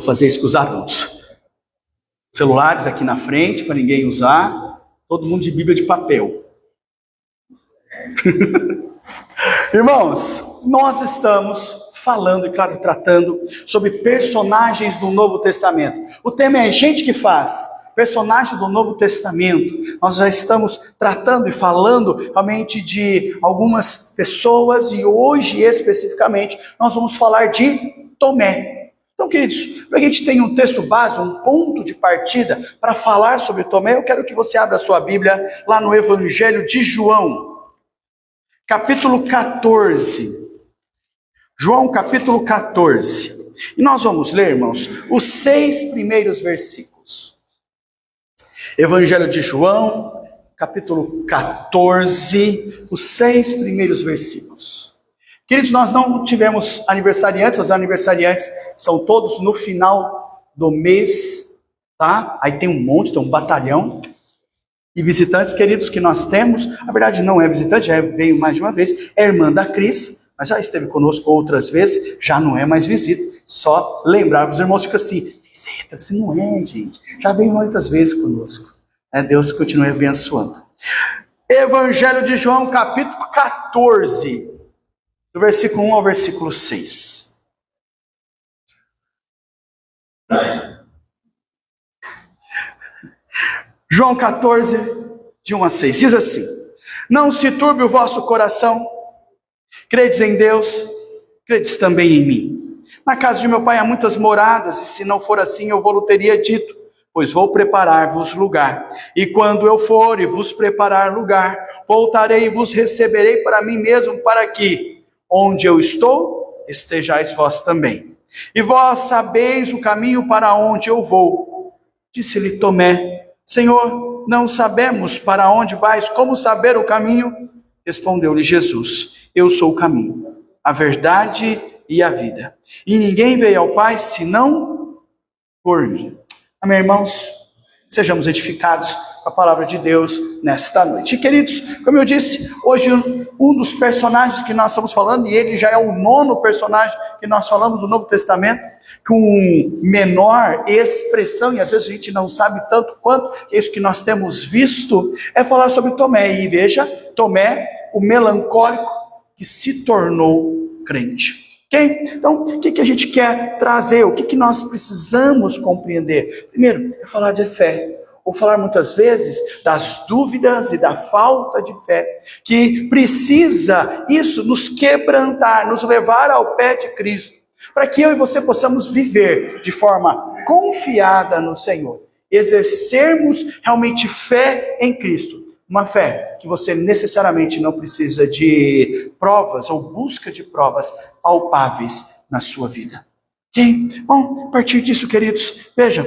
Vou fazer isso com os adultos. Celulares aqui na frente, para ninguém usar. Todo mundo de Bíblia de papel. Irmãos, nós estamos falando e, claro, tratando sobre personagens do Novo Testamento. O tema é gente que faz, personagem do Novo Testamento. Nós já estamos tratando e falando realmente de algumas pessoas e hoje, especificamente, nós vamos falar de Tomé. Então, queridos, para que a gente tenha um texto base, um ponto de partida para falar sobre Tomé, eu quero que você abra a sua Bíblia lá no Evangelho de João, capítulo 14. João capítulo 14. E nós vamos ler, irmãos, os 6 primeiros versículos. Evangelho de João, capítulo 14, os 6 primeiros versículos. Queridos, nós não tivemos aniversariantes, os aniversariantes são todos no final do mês, tá? Aí tem um monte, tem um batalhão. E visitantes, queridos, que nós temos, na verdade não é visitante, já veio mais de uma vez, é irmã da Cris, mas já esteve conosco outras vezes, já não é mais visita, só lembrar, os irmãos ficam assim, visita, você não é, gente, já veio muitas vezes conosco, Deus continue abençoando. Evangelho de João, capítulo 14, do versículo 1 ao versículo 6. João 14, de 1 a 6, diz assim: não se turbe o vosso coração, credes em Deus, credes também em mim. Na casa de meu pai há muitas moradas, e se não for assim eu vou-lhe teria dito, pois vou preparar-vos lugar. E quando eu for e vos preparar lugar, voltarei e vos receberei para mim mesmo, para que, onde eu estou, estejais vós também. E vós sabeis o caminho para onde eu vou. Disse-lhe Tomé: Senhor, não sabemos para onde vais, como saber o caminho? Respondeu-lhe Jesus: eu sou o caminho, a verdade e a vida. E ninguém veio ao Pai senão por mim. Amém, irmãos? Sejamos edificados com a palavra de Deus nesta noite. E, queridos, como eu disse, hoje um dos personagens que nós estamos falando, e ele já é o 9º personagem que nós falamos do Novo Testamento, com menor expressão, e às vezes a gente não sabe tanto quanto isso que nós temos visto, é falar sobre Tomé. E veja, Tomé, o melancólico, que se tornou crente. Ok? Então, o que a gente quer trazer? O que nós precisamos compreender? Primeiro, é falar de fé. Ou falar muitas vezes das dúvidas e da falta de fé. Que precisa isso nos quebrantar, nos levar ao pé de Cristo. Para que eu e você possamos viver de forma confiada no Senhor. Exercermos realmente fé em Cristo. Uma fé que você necessariamente não precisa de provas ou busca de provas palpáveis na sua vida. Ok? Bom, a partir disso, queridos, veja,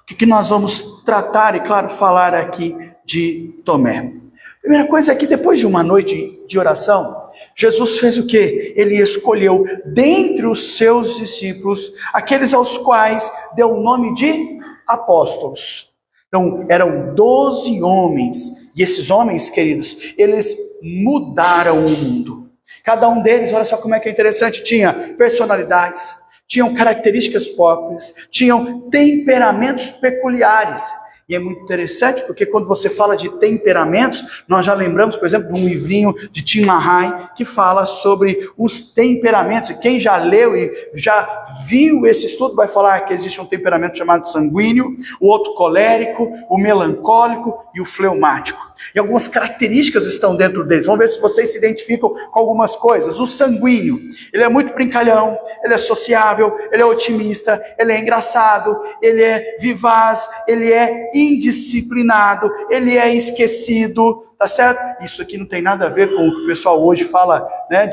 o que nós vamos tratar e, claro, falar aqui de Tomé. Primeira coisa é que depois de uma noite de oração, Jesus fez o quê? Ele escolheu dentre os seus discípulos, aqueles aos quais deu o nome de apóstolos. Então, eram 12 homens, e esses homens, queridos, eles mudaram o mundo. Cada um deles, olha só como é que é interessante, tinha personalidades, tinham características próprias, tinham temperamentos peculiares. E é muito interessante, porque quando você fala de temperamentos, nós já lembramos, por exemplo, de um livrinho de Tim LaHaye, que fala sobre os temperamentos. E quem já leu e já viu esse estudo, vai falar que existe um temperamento chamado sanguíneo, o outro colérico, o melancólico e o fleumático. E algumas características estão dentro deles. Vamos ver se vocês se identificam com algumas coisas. O sanguíneo, ele é muito brincalhão, ele é sociável, ele é otimista, ele é engraçado, ele é vivaz, ele é indisciplinado, ele é esquecido, tá certo? Isso aqui não tem nada a ver com o que o pessoal hoje fala, né,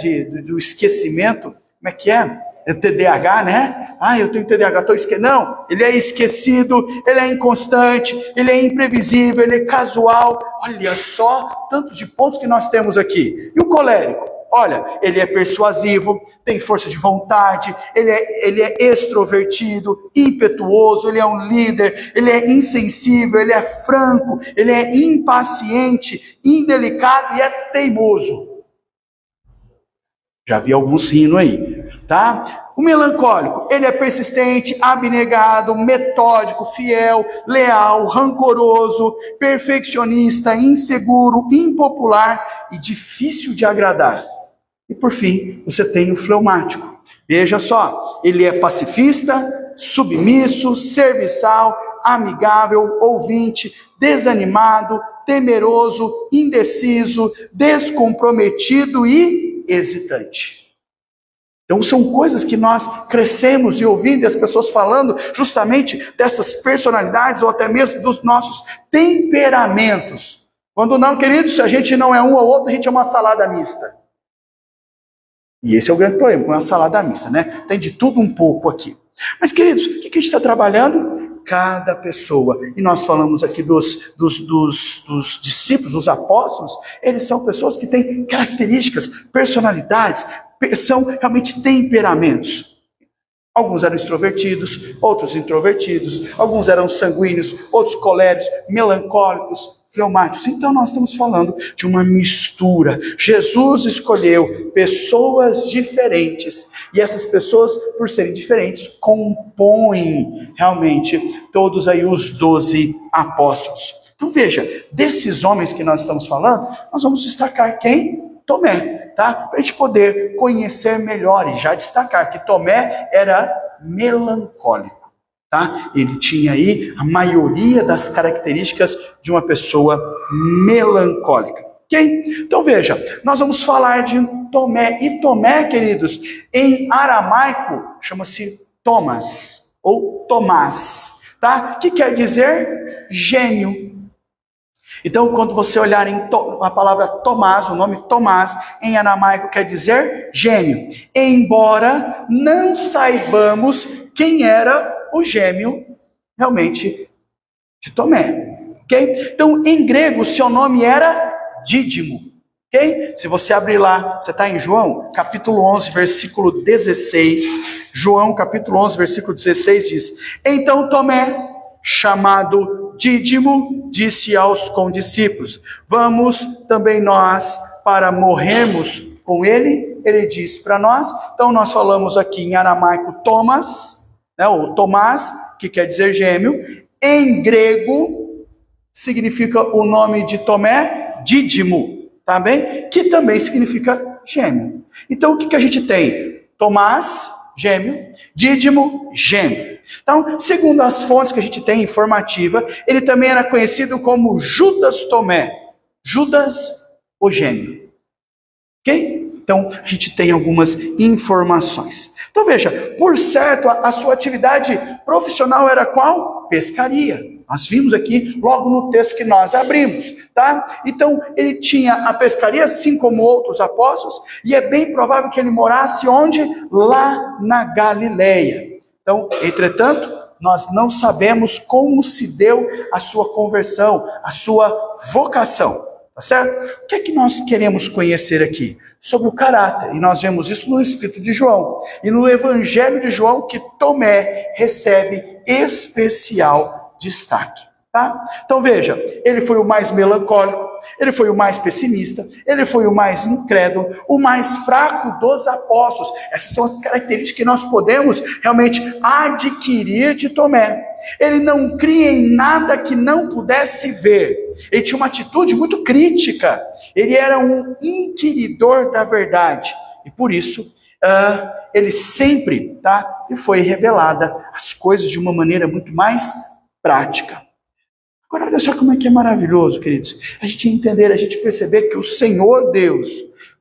do esquecimento. Como é que é? É TDAH, né? Eu tenho TDAH, estou esquecendo. Não, ele é esquecido, ele é inconstante, ele é imprevisível, ele é casual. Olha só, tantos de pontos que nós temos aqui. E o colérico? Olha, ele é persuasivo, tem força de vontade, ele é extrovertido, impetuoso, ele é um líder, ele é insensível, ele é franco, ele é impaciente, indelicado e é teimoso. Já vi alguns rindo aí, tá? O melancólico, ele é persistente, abnegado, metódico, fiel, leal, rancoroso, perfeccionista, inseguro, impopular e difícil de agradar. E por fim, você tem o fleumático. Veja só, ele é pacifista, submisso, serviçal, amigável, ouvinte, desanimado, temeroso, indeciso, descomprometido e hesitante. Então são coisas que nós crescemos e ouvindo as pessoas falando justamente dessas personalidades ou até mesmo dos nossos temperamentos. Quando não, queridos, se a gente não é um ou outro, a gente é uma salada mista. E esse é o grande problema, com a salada mista, né? Tem de tudo um pouco aqui. Mas, queridos, o que a gente está trabalhando? Cada pessoa. E nós falamos aqui dos discípulos, dos apóstolos, eles são pessoas que têm características, personalidades, são realmente temperamentos. Alguns eram extrovertidos, outros introvertidos, alguns eram sanguíneos, outros coléricos, melancólicos, fleumáticos. Então nós estamos falando de uma mistura. Jesus escolheu pessoas diferentes, e essas pessoas, por serem diferentes, compõem realmente todos aí os 12 apóstolos. Então veja, desses homens que nós estamos falando, nós vamos destacar quem? Tomé, tá? Para a gente poder conhecer melhor e já destacar que Tomé era melancólico, tá? Ele tinha aí a maioria das características de uma pessoa melancólica, ok? Então veja, nós vamos falar de Tomé, e Tomé, queridos, em aramaico chama-se Thomas, ou Tomás, tá? Que quer dizer gênio. Então, quando você olhar a palavra Tomás, o nome Tomás, em aramaico quer dizer gêmeo. Embora não saibamos quem era o gêmeo realmente de Tomé. Okay? Então, em grego, seu nome era Dídimo. Okay? Se você abrir lá, você está em João, capítulo 11, versículo 16. João, capítulo 11, versículo 16 diz: Então Tomé, chamado Dídimo, disse aos condiscípulos: Vamos também nós para morrermos com ele? Ele diz para nós. Então nós falamos aqui em aramaico Thomas, né, ou Tomás, que quer dizer gêmeo. Em grego significa o nome de Tomé, Dídimo, tá bem? Que também significa gêmeo. Então o que a gente tem? Tomás, gêmeo, Dídimo, gêmeo. Então, segundo as fontes que a gente tem informativa, ele também era conhecido como Judas Tomé, Judas o gêmeo. Ok? Então, a gente tem algumas informações. Então, veja, por certo, a sua atividade profissional era qual? Pescaria. Nós vimos aqui logo no texto que nós abrimos, tá? Então, ele tinha a pescaria, assim como outros apóstolos, e é bem provável que ele morasse onde? Lá na Galileia. Então, entretanto, nós não sabemos como se deu a sua conversão, a sua vocação, tá certo? O que é que nós queremos conhecer aqui? Sobre o caráter, e nós vemos isso no escrito de João, e no evangelho de João, que Tomé recebe especial destaque, tá? Então veja, ele foi o mais melancólico, ele foi o mais pessimista, ele foi o mais incrédulo, o mais fraco dos apóstolos. Essas são as características que nós podemos realmente adquirir de Tomé. Ele não cria em nada que não pudesse ver. Ele tinha uma atitude muito crítica. Ele era um inquiridor da verdade. E por isso, ele sempre, tá? E foi revelada as coisas de uma maneira muito mais prática. Agora, olha só como é que é maravilhoso, queridos. A gente entender, a gente perceber que o Senhor Deus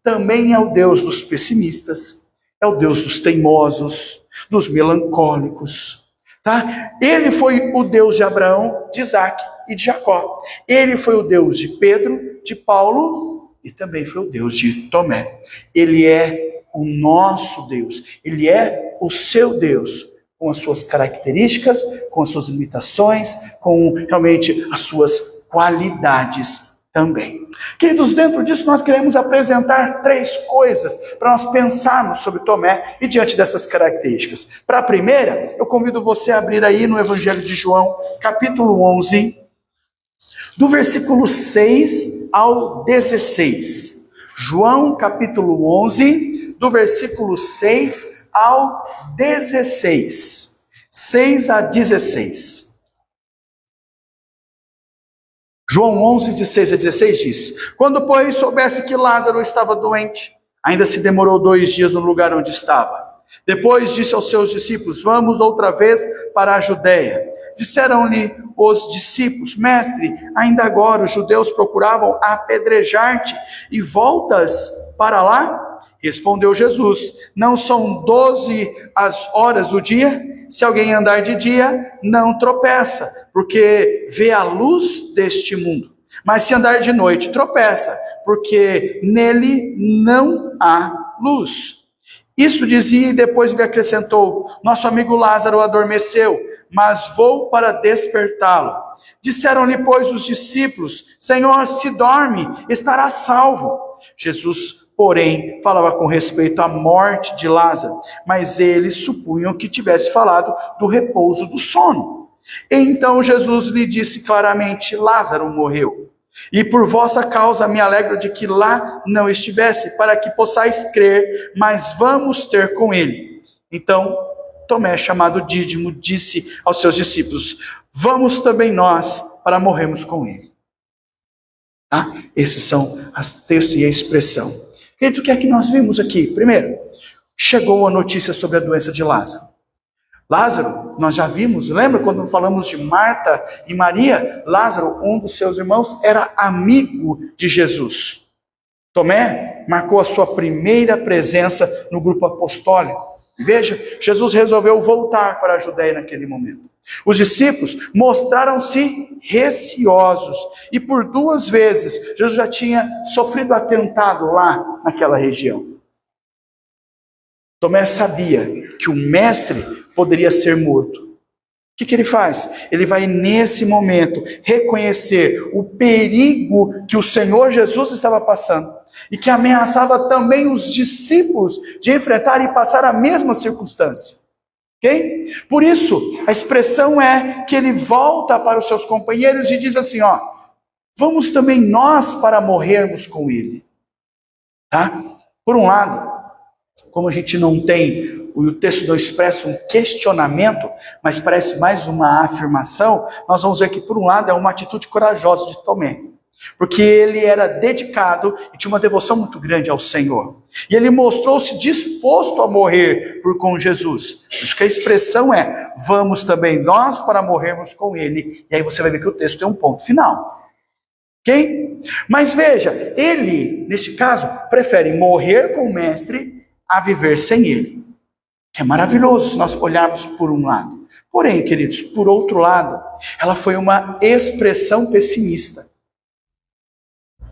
também é o Deus dos pessimistas, é o Deus dos teimosos, dos melancólicos, tá? Ele foi o Deus de Abraão, de Isaac e de Jacó. Ele foi o Deus de Pedro, de Paulo e também foi o Deus de Tomé. Ele é o nosso Deus, ele é o seu Deus, com as suas características, com as suas limitações, com realmente as suas qualidades também. Queridos, dentro disso nós queremos apresentar 3 coisas para nós pensarmos sobre Tomé e diante dessas características. Para a primeira, eu convido você a abrir aí no Evangelho de João, capítulo 11, do versículo 6 ao 16. João, capítulo 11, do versículo 6 ao 16. 6 a 16. João 11, de 6 a 16 diz: Quando, pois, soubesse que Lázaro estava doente, ainda se demorou 2 dias no lugar onde estava. Depois disse aos seus discípulos: Vamos outra vez para a Judéia. Disseram-lhe os discípulos: Mestre, ainda agora os judeus procuravam apedrejar-te, e voltas para lá? Respondeu Jesus: Não são 12 as horas do dia? Se alguém andar de dia, não tropeça, porque vê a luz deste mundo. Mas se andar de noite, tropeça, porque nele não há luz. Isto dizia e depois lhe acrescentou: Nosso amigo Lázaro adormeceu, mas vou para despertá-lo. Disseram-lhe, pois, os discípulos: Senhor, se dorme, estará salvo. Jesus, porém, falava com respeito à morte de Lázaro, mas eles supunham que tivesse falado do repouso do sono. Então Jesus lhe disse claramente: Lázaro morreu, e por vossa causa me alegro de que lá não estivesse, para que possais crer, mas vamos ter com ele. Então Tomé, chamado Dídimo, disse aos seus discípulos: Vamos também nós para morrermos com ele. Tá? Esses são os textos e a expressão. Queridos, o que é que nós vimos aqui? Primeiro, chegou a notícia sobre a doença de Lázaro. Lázaro, nós já vimos, lembra quando falamos de Marta e Maria? Lázaro, um dos seus irmãos, era amigo de Jesus. Tomé marcou a sua primeira presença no grupo apostólico. Veja, Jesus resolveu voltar para a Judéia naquele momento. Os discípulos mostraram-se receosos, e por 2 vezes Jesus já tinha sofrido atentado lá naquela região. Tomé sabia que o mestre poderia ser morto. O que ele faz? Ele vai nesse momento reconhecer o perigo que o Senhor Jesus estava passando e que ameaçava também os discípulos de enfrentar e passar a mesma circunstância. Ok? Por isso, a expressão é que ele volta para os seus companheiros e diz assim: vamos também nós para morrermos com ele. Tá? Por um lado, como a gente não tem, o texto não expressa um questionamento, mas parece mais uma afirmação, nós vamos ver que, por um lado, é uma atitude corajosa de Tomé, porque ele era dedicado e tinha uma devoção muito grande ao Senhor, e ele mostrou-se disposto a morrer com Jesus. Por isso que a expressão é: vamos também nós para morrermos com ele. E aí você vai ver que o texto tem um ponto final. Ok? Mas veja, ele, neste caso, prefere morrer com o mestre a viver sem ele. É maravilhoso se nós olharmos por um lado. Porém, queridos, por outro lado, ela foi uma expressão pessimista.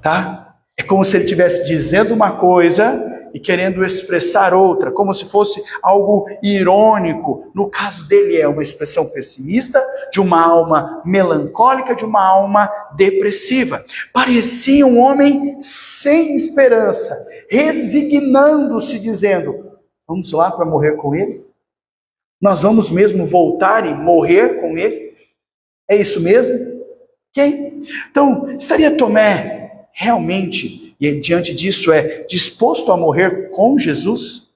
Tá? É como se ele estivesse dizendo uma coisa e querendo expressar outra, como se fosse algo irônico. No caso dele é uma expressão pessimista, de uma alma melancólica, de uma alma depressiva. Parecia um homem sem esperança, resignando-se, dizendo: vamos lá para morrer com ele? Nós vamos mesmo voltar e morrer com ele? É isso mesmo? Ok? Então, estaria Tomé realmente, e diante disso disposto a morrer com Jesus?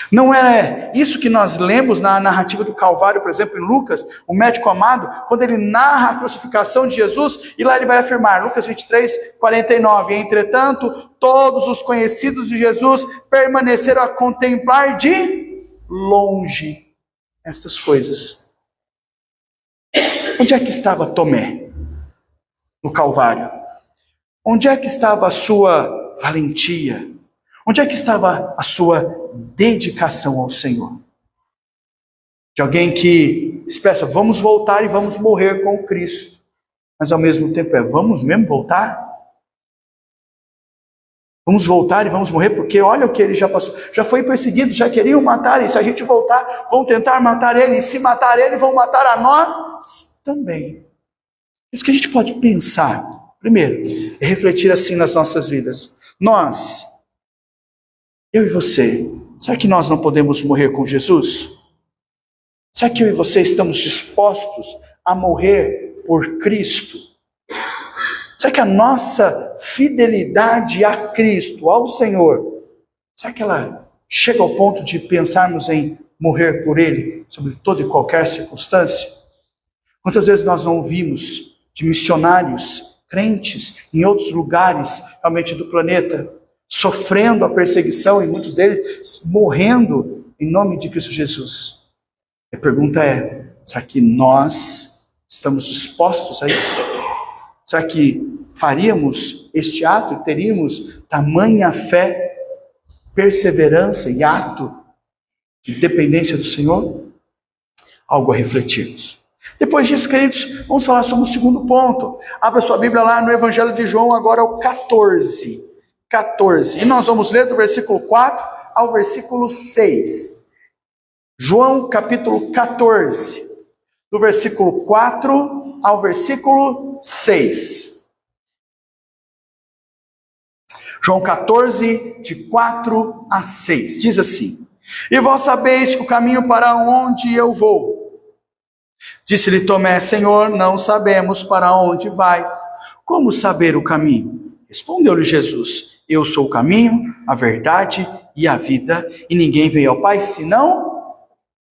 Não é isso que nós lemos na narrativa do Calvário, por exemplo, em Lucas, o médico amado, quando ele narra a crucificação de Jesus, e lá ele vai afirmar, Lucas 23, 49, entretanto, todos os conhecidos de Jesus permaneceram a contemplar de longe estas coisas. Onde é que estava Tomé? No Calvário. Onde é que estava a sua valentia? Onde é que estava a sua dedicação ao Senhor? De alguém que expressa: vamos voltar e vamos morrer com Cristo. Mas ao mesmo tempo vamos mesmo voltar? Vamos voltar e vamos morrer, porque olha o que ele já passou. Já foi perseguido, já queriam matar, e se a gente voltar, vão tentar matar ele, e se matar ele, vão matar a nós também. Isso que a gente pode pensar. Primeiro, é refletir assim nas nossas vidas. Nós, eu e você, será que nós não podemos morrer com Jesus? Será que eu e você estamos dispostos a morrer por Cristo? Será que a nossa fidelidade a Cristo, ao Senhor, será que ela chega ao ponto de pensarmos em morrer por ele, sobre toda e qualquer circunstância? Quantas vezes nós não ouvimos de missionários, crentes, em outros lugares, realmente do planeta, sofrendo a perseguição e muitos deles morrendo em nome de Cristo Jesus? A pergunta é, será que nós estamos dispostos a isso? Será que faríamos este ato e teríamos tamanha fé, perseverança e ato de dependência do Senhor? Algo a refletirmos. Depois disso, queridos, vamos falar sobre o segundo ponto. Abra sua Bíblia lá no Evangelho de João, agora o 14. E nós vamos ler do versículo 4 ao versículo 6. João capítulo 14, do versículo 4 ao versículo 6. João 14, de 4 a 6. Diz assim: E vós sabeis o caminho para onde eu vou. Disse-lhe Tomé: Senhor, não sabemos para onde vais. Como saber o caminho? Respondeu-lhe Jesus: Eu sou o caminho, a verdade e a vida, e ninguém veio ao Pai senão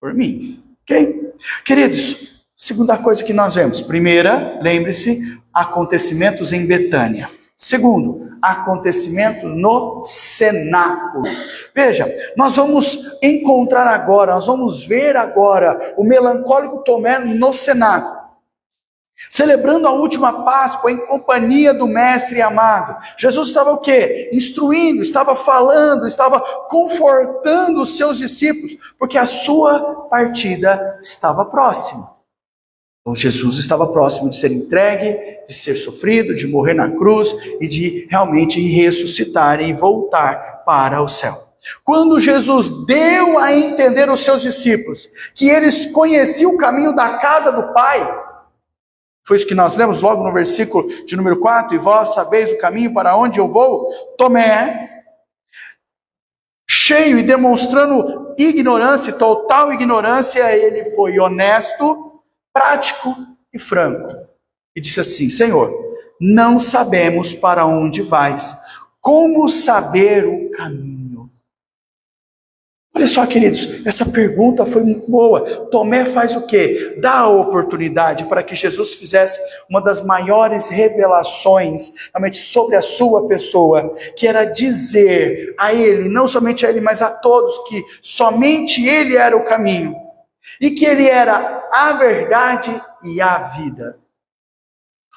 por mim. Ok? Queridos, segunda coisa que nós vemos. Primeira, lembre-se, acontecimentos em Betânia. Segundo, acontecimento no cenáculo. Veja, nós vamos encontrar agora, nós vamos ver agora o melancólico Tomé no cenáculo, celebrando a última Páscoa em companhia do Mestre amado. Jesus estava o quê? Instruindo, estava falando, estava confortando os seus discípulos, porque a sua partida estava próxima. Então Jesus estava próximo de ser entregue, de ser sofrido, de morrer na cruz e de realmente ressuscitar e voltar para o céu. Quando Jesus deu a entender aos seus discípulos que eles conheciam o caminho da casa do Pai, foi isso que nós lemos logo no versículo de número 4, e vós sabeis o caminho para onde eu vou. Tomé, cheio e demonstrando ignorância, total ignorância, ele foi honesto, prático e franco. E disse assim: Senhor, não sabemos para onde vais. Como saber o caminho? Olha só, queridos, essa pergunta foi muito boa. Tomé faz o quê? Dá a oportunidade para que Jesus fizesse uma das maiores revelações realmente sobre a sua pessoa, que era dizer a ele, não somente a ele, mas a todos, que somente ele era o caminho, e que ele era a verdade e a vida.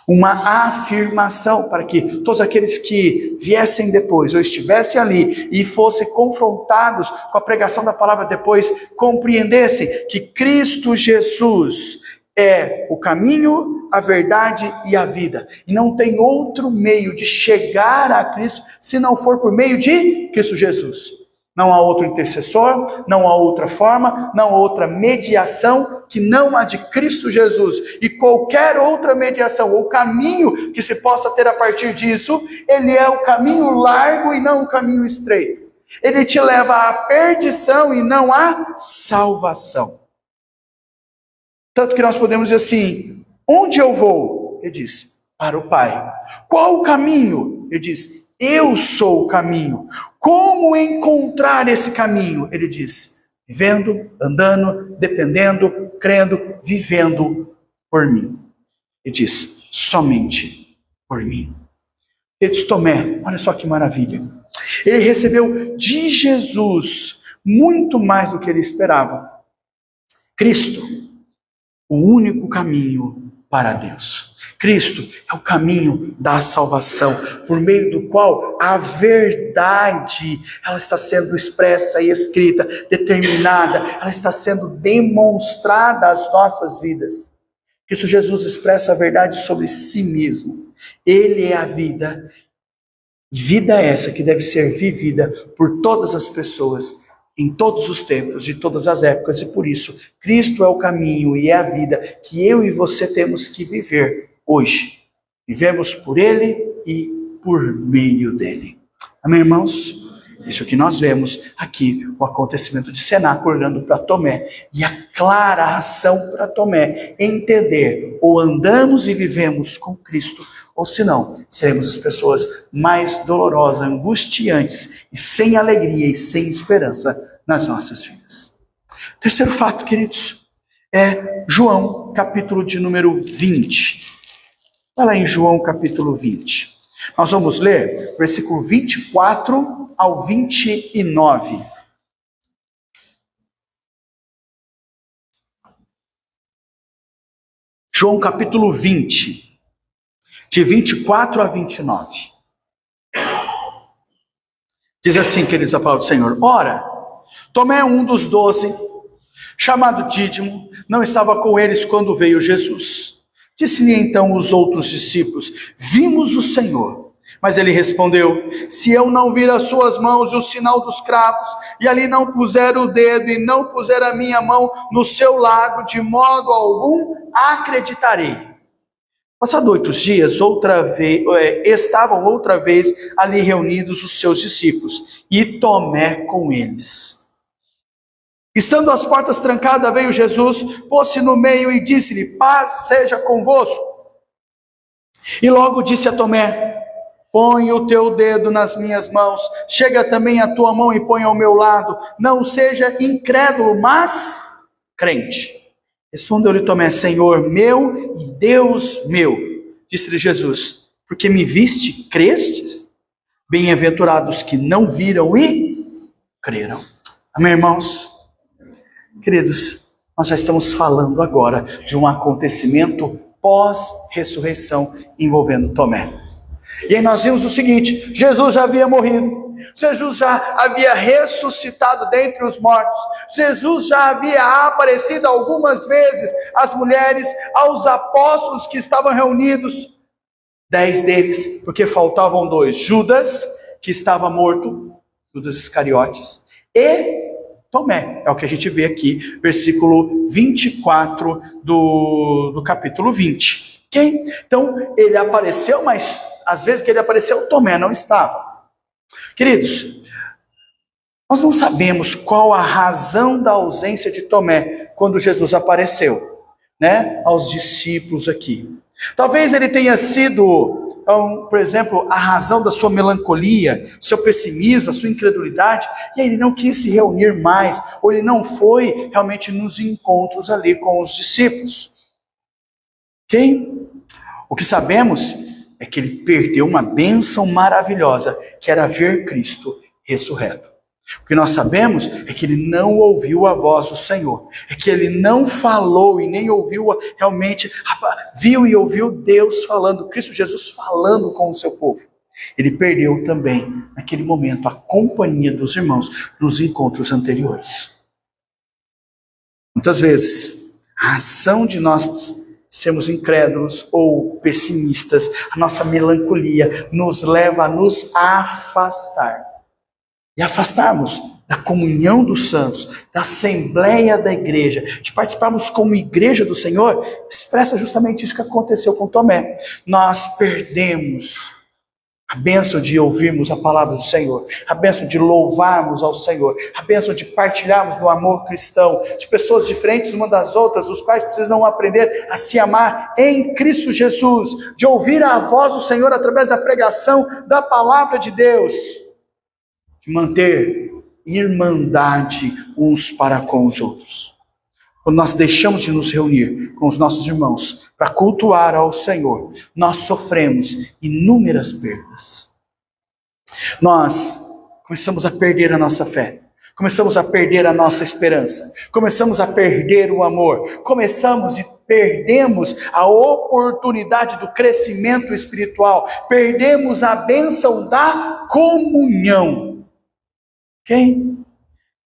Uma afirmação para que todos aqueles que viessem depois, ou estivessem ali e fossem confrontados com a pregação da palavra depois, compreendessem que Cristo Jesus é o caminho, a verdade e a vida. E não tem outro meio de chegar a Cristo se não for por meio de Cristo Jesus. Não há outro intercessor, não há outra forma, não há outra mediação que não a de Cristo Jesus. E qualquer outra mediação ou caminho que se possa ter a partir disso, ele é o caminho largo e não o caminho estreito. Ele te leva à perdição e não à salvação. Tanto que nós podemos dizer assim: onde eu vou? Ele diz: para o Pai. Qual o caminho? Ele diz: eu sou o caminho. Como encontrar esse caminho? Ele diz: vivendo, andando, dependendo, crendo, vivendo por mim. Ele diz: somente por mim. Ele diz: Tomé, olha só que maravilha. Ele recebeu de Jesus muito mais do que ele esperava. Cristo, o único caminho para Deus. Cristo é o caminho da salvação, por meio do qual a verdade, ela está sendo expressa e escrita, determinada, ela está sendo demonstrada às nossas vidas. Cristo Jesus expressa a verdade sobre si mesmo. Ele é a vida, e vida essa que deve ser vivida por todas as pessoas, em todos os tempos, de todas as épocas, e por isso, Cristo é o caminho e é a vida que eu e você temos que viver hoje. Vivemos por Ele e por meio dEle. Amém, irmãos? Isso que nós vemos aqui, o acontecimento de cenáculo olhando para Tomé, e a clara ação para Tomé entender: ou andamos e vivemos com Cristo, ou senão, seremos as pessoas mais dolorosas, angustiantes, e sem alegria e sem esperança nas nossas vidas. Terceiro fato, queridos, é João, capítulo de número 20. Vai lá em João, capítulo 20. Nós vamos ler versículo 24 ao 29. João, capítulo 20, de 24 a 29. Diz assim, queridos, a palavra do Senhor: Ora, Tomé, um dos 12, chamado Dídimo, não estava com eles quando veio Jesus. Disse-lhe então os outros discípulos: Vimos o Senhor. Mas ele respondeu: Se eu não vir as suas mãos e o sinal dos cravos, e ali não puser o dedo e não puser a minha mão no seu lado, de modo algum acreditarei. Passados 8 dias, estavam outra vez ali reunidos os seus discípulos, e Tomé com eles. Estando as portas trancadas, veio Jesus, pôs-se no meio e disse-lhe: Paz seja convosco. E logo disse a Tomé: Põe o teu dedo nas minhas mãos, chega também a tua mão e põe ao meu lado, não seja incrédulo, mas crente. Respondeu-lhe Tomé: Senhor meu e Deus meu. Disse-lhe Jesus: Porque me viste, crestes? Bem-aventurados que não viram e creram. Amém, irmãos? Queridos, nós já estamos falando agora de um acontecimento pós-ressurreição envolvendo Tomé. E aí nós vimos o seguinte: Jesus já havia morrido, Jesus já havia ressuscitado dentre os mortos, Jesus já havia aparecido algumas vezes às mulheres, aos apóstolos que estavam reunidos, 10 deles, porque faltavam 2, Judas, que estava morto, Judas Iscariotes, e Tomé, é o que a gente vê aqui, versículo 24 do capítulo 20. Okay? Então, ele apareceu, mas às vezes que ele apareceu, Tomé não estava. Queridos, nós não sabemos qual a razão da ausência de Tomé quando Jesus apareceu, né, aos discípulos aqui. Talvez ele tenha sido, por exemplo, a razão da sua melancolia, seu pessimismo, a sua incredulidade, e aí ele não quis se reunir mais, ou ele não foi realmente nos encontros ali com os discípulos. Ok? O que sabemos é que ele perdeu uma bênção maravilhosa, que era ver Cristo ressurreto. O que nós sabemos é que ele não ouviu a voz do Senhor, é que ele não falou e nem ouviu realmente, viu e ouviu Deus falando, Cristo Jesus falando com o seu povo. Ele perdeu também, naquele momento, a companhia dos irmãos nos encontros anteriores. Muitas vezes, a ação de nós sermos incrédulos ou pessimistas, a nossa melancolia nos leva a nos afastar. E afastarmos da comunhão dos santos, da assembleia da igreja, de participarmos como igreja do Senhor, expressa justamente isso que aconteceu com Tomé. Nós perdemos a bênção de ouvirmos a palavra do Senhor, a bênção de louvarmos ao Senhor, a bênção de partilharmos do amor cristão, de pessoas diferentes uma das outras, os quais precisam aprender a se amar em Cristo Jesus, de ouvir a voz do Senhor através da pregação da palavra de Deus, de manter irmandade uns para com os outros. Quando nós deixamos de nos reunir com os nossos irmãos para cultuar ao Senhor, nós sofremos inúmeras perdas. Nós começamos a perder a nossa fé, começamos a perder a nossa esperança, começamos a perder o amor, começamos e perdemos a oportunidade do crescimento espiritual, perdemos a bênção da comunhão. Ok?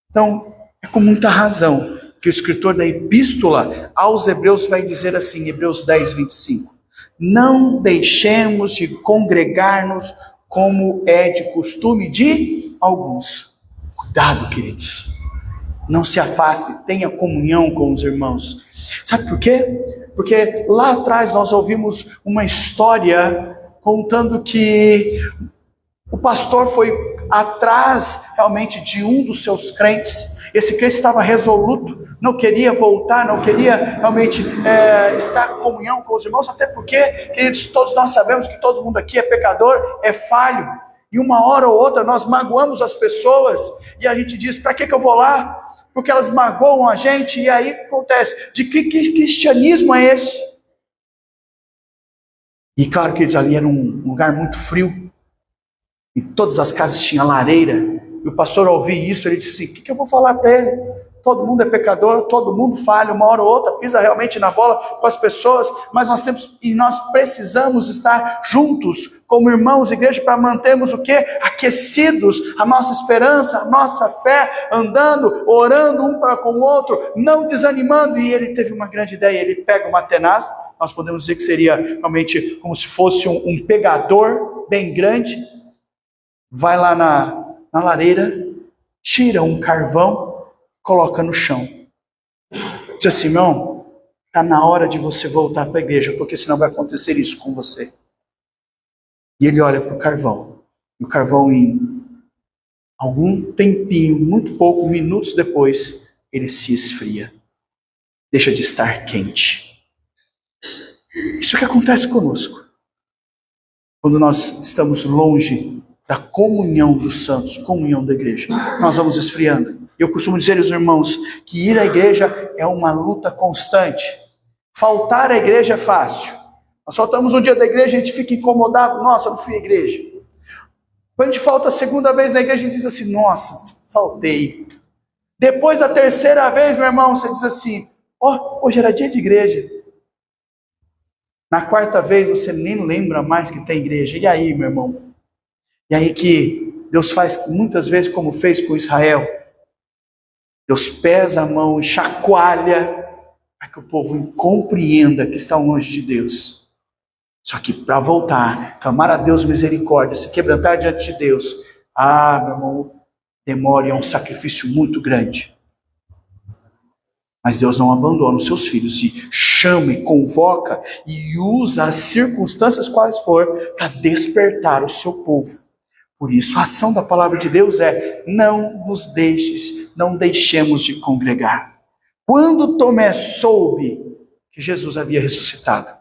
Então, é com muita razão que o escritor da epístola aos Hebreus vai dizer assim, Hebreus 10, 25. Não deixemos de congregar-nos como é de costume de alguns. Cuidado, queridos. Não se afaste, tenha comunhão com os irmãos. Sabe por quê? Porque lá atrás nós ouvimos uma história contando que o pastor foi atrás realmente de um dos seus crentes. Esse crente estava resoluto, não queria voltar, não queria realmente estar em comunhão com os irmãos, até porque, queridos, todos nós sabemos que todo mundo aqui é pecador, é falho, e uma hora ou outra nós magoamos as pessoas, e a gente diz: para que eu vou lá? porque elas magoam a gente, e aí acontece, de que cristianismo é esse? E claro que eles ali era um lugar muito frio, e todas as casas tinham lareira, e o pastor ao ouvir isso, ele disse assim, o que eu vou falar para ele? Todo mundo é pecador, todo mundo falha, uma hora ou outra, pisa realmente na bola com as pessoas, mas nós precisamos estar juntos, como irmãos, igreja, para mantermos o quê? Aquecidos, a nossa esperança, a nossa fé, andando, orando um para com o outro, não desanimando. E ele teve uma grande ideia, ele pega uma tenaz, nós podemos dizer que seria realmente como se fosse um pegador bem grande, vai lá na lareira, tira um carvão, coloca no chão. Diz assim, irmão, está na hora de você voltar para a igreja, porque senão vai acontecer isso com você. E ele olha para o carvão. E o carvão, em algum tempinho, muito pouco, minutos depois, ele se esfria. Deixa de estar quente. Isso que acontece conosco. Quando nós estamos longe da comunhão dos santos, comunhão da igreja, nós vamos esfriando. Eu costumo dizer aos irmãos que ir à igreja é uma luta constante. Faltar à igreja é fácil. Nós faltamos um dia da igreja, a gente fica incomodado, nossa, não fui à igreja. Quando a gente falta a segunda vez na igreja, a gente diz assim, nossa, faltei. Depois da terceira vez, meu irmão, você diz assim, hoje era dia de igreja. Na quarta vez, você nem lembra mais que tem igreja. E aí, meu irmão? E aí que Deus faz muitas vezes como fez com Israel. Deus pesa a mão e chacoalha para que o povo compreenda que estão longe de Deus. Só que para voltar, clamar a Deus misericórdia, se quebrantar diante de Deus, meu irmão, demora, é um sacrifício muito grande. Mas Deus não abandona os seus filhos e chama e convoca e usa as circunstâncias quais for para despertar o seu povo. Por isso, a ação da palavra de Deus é, não nos deixes, não deixemos de congregar. Quando Tomé soube que Jesus havia ressuscitado,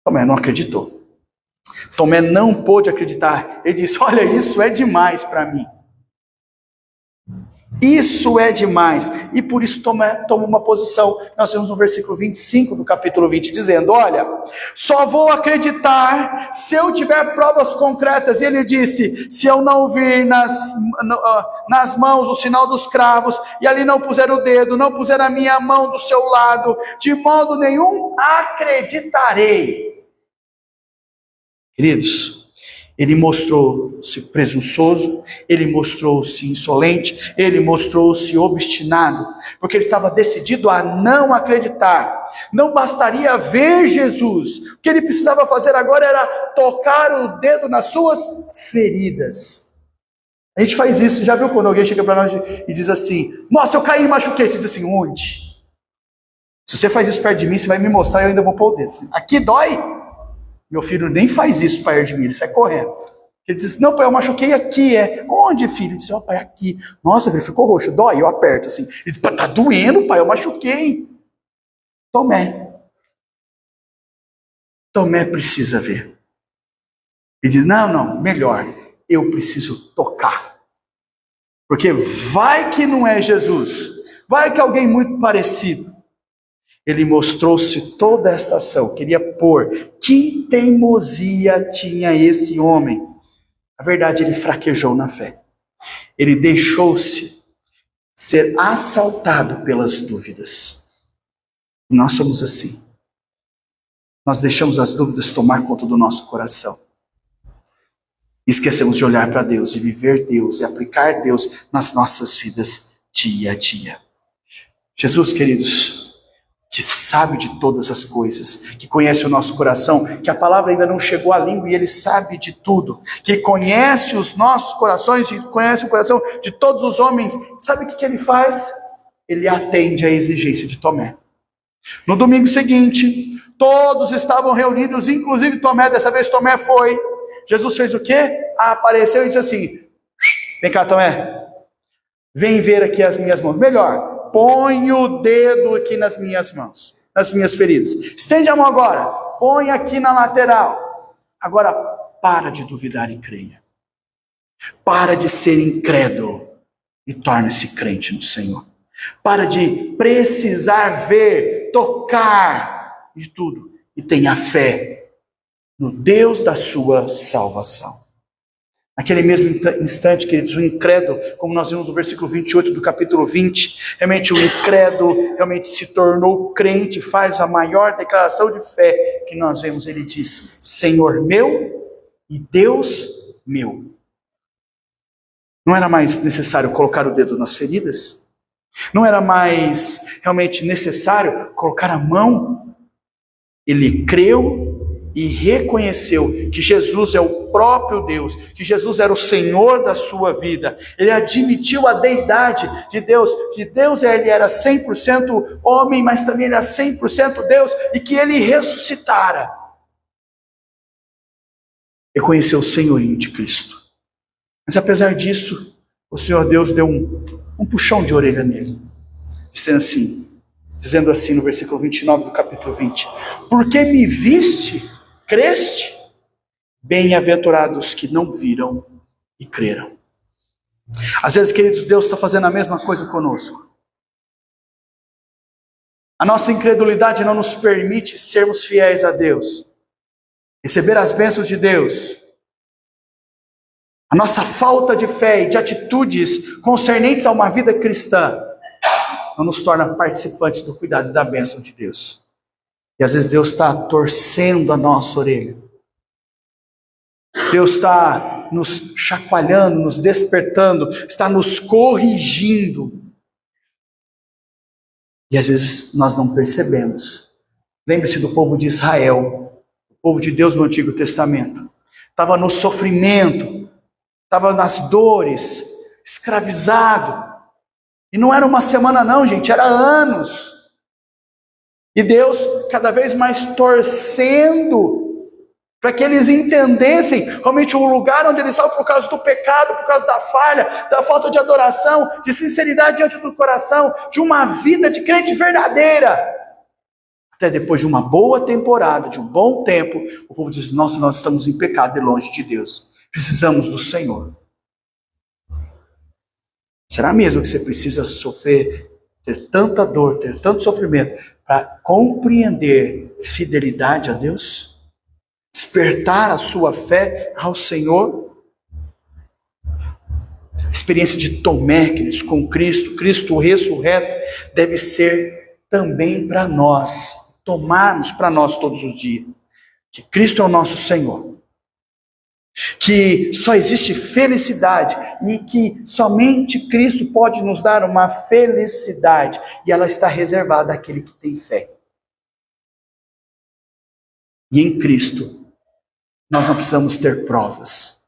Tomé não acreditou. Tomé não pôde acreditar. Ele disse, olha, isso é demais para mim. Isso é demais. E por isso Tomé toma uma posição. Nós temos no versículo 25 do capítulo 20, dizendo, olha, só vou acreditar se eu tiver provas concretas. E ele disse, se eu não vir nas mãos o sinal dos cravos, e ali não puser o dedo, não puser a minha mão do seu lado, de modo nenhum acreditarei. Queridos, ele mostrou-se presunçoso, ele mostrou-se insolente, ele mostrou-se obstinado, porque ele estava decidido a não acreditar. Não bastaria ver Jesus, o que ele precisava fazer agora era tocar o dedo nas suas feridas. A gente faz isso, já viu quando alguém chega para nós e diz assim, nossa, eu caí e machuquei, você diz assim, onde? Se você faz isso perto de mim, você vai me mostrar e eu ainda vou pôr o dedo. Aqui dói? Meu filho nem faz isso perto de mim, ele sai correndo. Ele diz, não, pai, eu machuquei aqui, Onde, filho? Ele disse, pai, aqui. Nossa, filho, ficou roxo, dói, eu aperto assim. Ele diz, tá doendo, pai, eu machuquei. Tomé precisa ver. Ele diz, não, melhor, eu preciso tocar. Porque vai que não é Jesus, vai que é alguém muito parecido. Ele mostrou-se toda esta ação, queria pôr. Que teimosia tinha esse homem? Na verdade, ele fraquejou na fé. Ele deixou-se ser assaltado pelas dúvidas. Nós somos assim. Nós deixamos as dúvidas tomar conta do nosso coração. Esquecemos de olhar para Deus e viver Deus e aplicar Deus nas nossas vidas dia a dia. Jesus, queridos, que sabe de todas as coisas, que conhece o nosso coração, que a palavra ainda não chegou à língua e Ele sabe de tudo, que conhece os nossos corações, que conhece o coração de todos os homens. Sabe o que Ele faz? Ele atende à exigência de Tomé. No domingo seguinte, todos estavam reunidos, inclusive Tomé. Dessa vez Tomé foi. Jesus fez o quê? Apareceu e disse assim, vem cá, Tomé, vem ver aqui as minhas mãos. Melhor, põe o dedo aqui nas minhas mãos, nas minhas feridas. Estende a mão agora, põe aqui na lateral. Agora, para de duvidar e creia. Para de ser incrédulo. e torne-se crente no Senhor. Para de precisar ver, tocar de tudo e tenha fé no Deus da sua salvação. Naquele mesmo instante, queridos, o incrédulo, como nós vimos no versículo 28 do capítulo 20, realmente o incrédulo realmente se tornou crente, faz a maior declaração de fé que nós vemos. Ele diz: Senhor meu e Deus meu. Não era mais necessário colocar o dedo nas feridas? Não era mais realmente necessário colocar a mão? Ele creu e reconheceu que Jesus é o próprio Deus, que Jesus era o Senhor da sua vida. Ele admitiu a deidade de Deus, que Deus ele era 100% homem, mas também ele era 100% Deus, e que ele ressuscitara. Reconheceu o senhorio de Cristo. Mas apesar disso, o Senhor Deus deu um puxão de orelha nele, dizendo assim no versículo 29 do capítulo 20: porque me viste, creste? Bem-aventurados que não viram e creram. Às vezes, queridos, Deus está fazendo a mesma coisa conosco. A nossa incredulidade não nos permite sermos fiéis a Deus, receber as bênçãos de Deus. A nossa falta de fé e de atitudes concernentes a uma vida cristã não nos torna participantes do cuidado e da bênção de Deus. E às vezes Deus está torcendo a nossa orelha. Deus está nos chacoalhando, nos despertando, está nos corrigindo. E às vezes nós não percebemos. Lembre-se do povo de Israel, o povo de Deus no Antigo Testamento. Estava no sofrimento, estava nas dores, escravizado. E não era uma semana não, gente, era anos. E Deus cada vez mais torcendo para que eles entendessem realmente o lugar onde eles estavam por causa do pecado, por causa da falha, da falta de adoração, de sinceridade diante do coração, de uma vida de crente verdadeira. Até depois de uma boa temporada, de um bom tempo, o povo diz: nossa, nós estamos em pecado e longe de Deus. Precisamos do Senhor. Será mesmo que você precisa sofrer, ter tanta dor, ter tanto sofrimento, para compreender fidelidade a Deus? Despertar a sua fé ao Senhor? A experiência de Tomé, queridos, com Cristo, Cristo ressurreto, deve ser também para nós, tomarmos para nós todos os dias, que Cristo é o nosso Senhor, que só existe felicidade e que somente Cristo pode nos dar uma felicidade, e ela está reservada àquele que tem fé. E em Cristo nós não precisamos ter provas.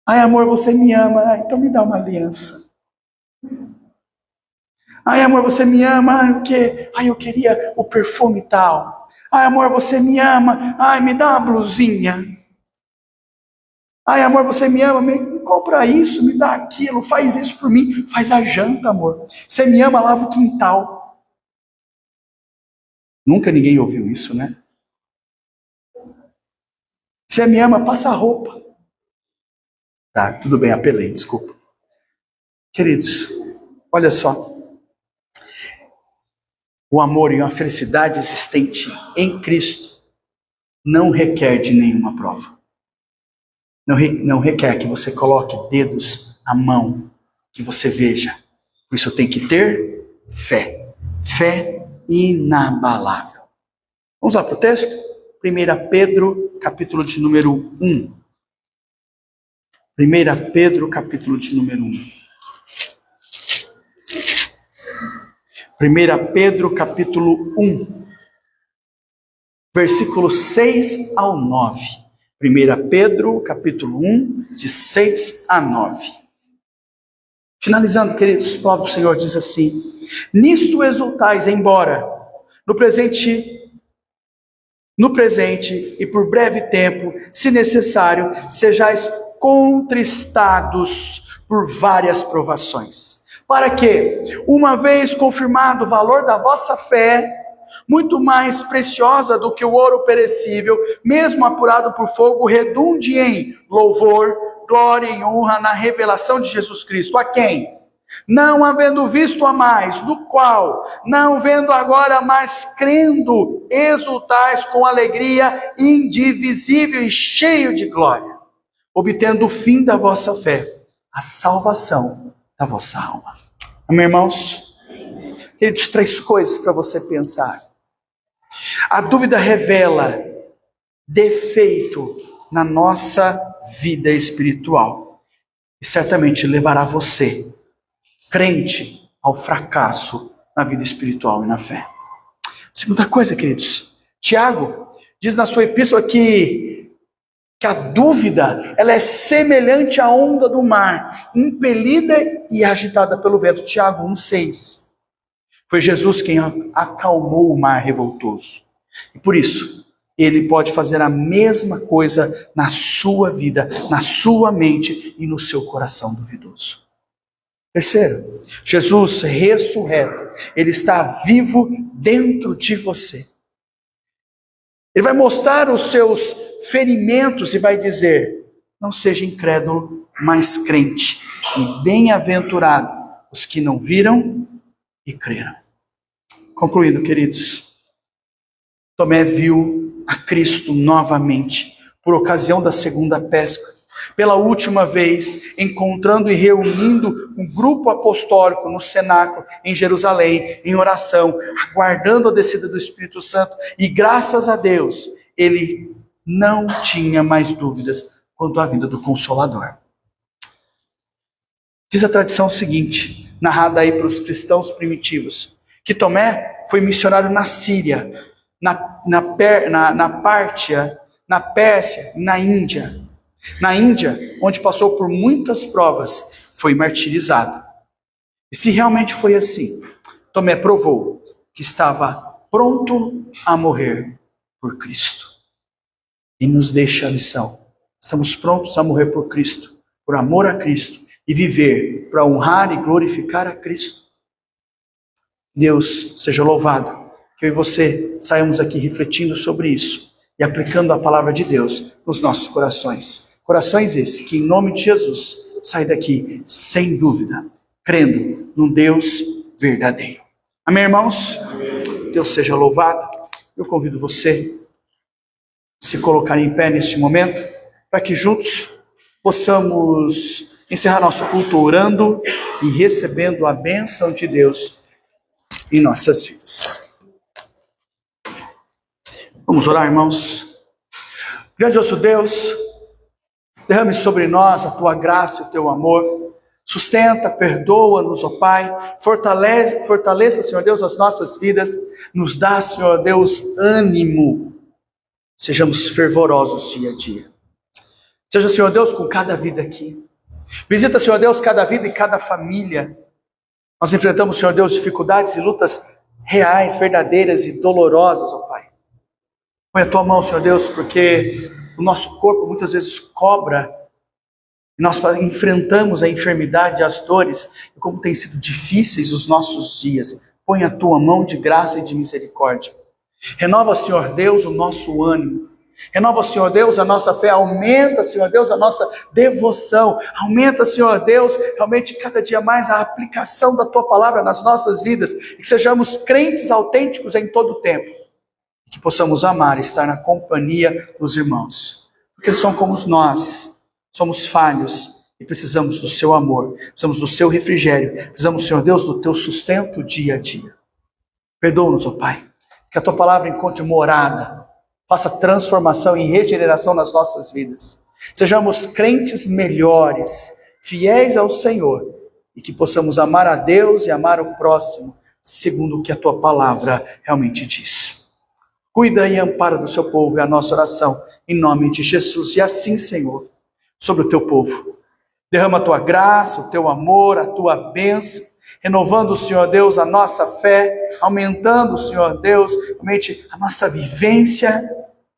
Ai, amor, você me ama, então me dá uma aliança. Ai, amor, você me ama, eu queria o perfume tal. Ai, amor, você me ama, ai, me dá uma blusinha. Ai, amor, você me ama, me compra isso, me dá aquilo, faz isso por mim, faz a janta, amor. Você me ama, lava o quintal. Nunca ninguém ouviu isso, né? Você me ama, passa a roupa. Tá, tudo bem, apelei, desculpa. Queridos, olha só. O amor e a felicidade existente em Cristo não requer de nenhuma prova. Não requer que você coloque dedos à mão, que você veja. Por isso tem que ter fé. Fé inabalável. Vamos lá para o texto? 1 Pedro, capítulo de número 1. 1 Pedro, capítulo de número 1. 1 Pedro, capítulo 1. Versículos 6 ao 9. 1 Pedro, capítulo 1, de 6 a 9. Finalizando, queridos, a palavra do Senhor diz assim: nisto exultais, embora no presente e por breve tempo, se necessário, sejais contristados por várias provações, para que, uma vez confirmado o valor da vossa fé, muito mais preciosa do que o ouro perecível, mesmo apurado por fogo, redunde em louvor, glória e honra na revelação de Jesus Cristo. A quem? Não havendo visto a mais, do qual, não vendo agora, mas crendo, exultais com alegria indivisível e cheio de glória, obtendo o fim da vossa fé, a salvação da vossa alma. Amém, irmãos? Queridos, 3 coisas para você pensar. A dúvida revela defeito na nossa vida espiritual e certamente levará você, crente, ao fracasso na vida espiritual e na fé. Segunda coisa, queridos, Tiago diz na sua epístola que a dúvida, ela é semelhante à onda do mar, impelida e agitada pelo vento. Tiago 1,6. Foi Jesus quem acalmou o mar revoltoso. E por isso, ele pode fazer a mesma coisa na sua vida, na sua mente e no seu coração duvidoso. Terceiro, Jesus ressurreto, ele está vivo dentro de você. Ele vai mostrar os seus ferimentos e vai dizer: não seja incrédulo, mas crente. E bem-aventurado os que não viram e creram. Concluindo, queridos, Tomé viu a Cristo novamente, por ocasião da segunda Páscoa, pela última vez, encontrando e reunindo um grupo apostólico no cenáculo, em Jerusalém, em oração, aguardando a descida do Espírito Santo, e graças a Deus, ele não tinha mais dúvidas quanto à vinda do Consolador. Diz a tradição seguinte, narrada aí para os cristãos primitivos, que Tomé foi missionário na Síria, na Pártia, na Pérsia, na Índia. Na Índia, onde passou por muitas provas, foi martirizado. E se realmente foi assim, Tomé provou que estava pronto a morrer por Cristo. E nos deixa a lição. Estamos prontos a morrer por Cristo, por amor a Cristo, e viver para honrar e glorificar a Cristo. Deus seja louvado, que eu e você saímos daqui refletindo sobre isso e aplicando a palavra de Deus nos nossos corações. Corações esses que, em nome de Jesus, saem daqui sem dúvida, crendo num Deus verdadeiro. Amém, irmãos? Amém. Deus seja louvado. Eu convido você a se colocar em pé neste momento, para que juntos possamos encerrar nosso culto orando e recebendo a bênção de Deus em nossas vidas. Vamos orar, irmãos. Grandioso Deus, derrame sobre nós a tua graça e o teu amor. Sustenta, perdoa-nos, ó Pai. Fortaleça, Senhor Deus, as nossas vidas. Nos dá, Senhor Deus, ânimo. Sejamos fervorosos dia a dia. Seja, Senhor Deus, com cada vida aqui. Visita, Senhor Deus, cada vida e cada família. Nós enfrentamos, Senhor Deus, dificuldades e lutas reais, verdadeiras e dolorosas, ó Pai. Põe a tua mão, Senhor Deus, porque o nosso corpo muitas vezes cobra. Nós enfrentamos a enfermidade, as dores, e como tem sido difíceis os nossos dias. Põe a tua mão de graça e de misericórdia. Renova, Senhor Deus, o nosso ânimo. Renova, Senhor Deus, a nossa fé. Aumenta, Senhor Deus, a nossa devoção. Aumenta, Senhor Deus, realmente cada dia mais a aplicação da tua palavra nas nossas vidas. E que sejamos crentes autênticos em todo o tempo. E que possamos amar e estar na companhia dos irmãos. Porque eles são como nós. Somos falhos e precisamos do seu amor. Precisamos do seu refrigério. Precisamos, Senhor Deus, do teu sustento dia a dia. Perdoa-nos, ó Pai. Que a tua palavra encontre morada, faça transformação e regeneração nas nossas vidas. Sejamos crentes melhores, fiéis ao Senhor, e que possamos amar a Deus e amar o próximo, segundo o que a tua palavra realmente diz. Cuida e ampara do seu povo, é a nossa oração, em nome de Jesus. E assim, Senhor, sobre o teu povo, derrama a tua graça, o teu amor, a tua bênção, renovando, Senhor Deus, a nossa fé, aumentando, Senhor Deus, realmente a nossa vivência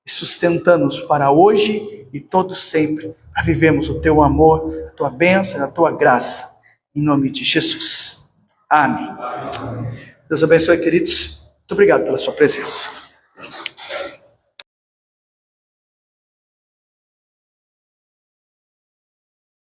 e sustentando-nos para hoje e todo sempre, para vivermos o teu amor, a tua bênção, a tua graça, em nome de Jesus. Amém. Deus abençoe, queridos. Muito obrigado pela sua presença.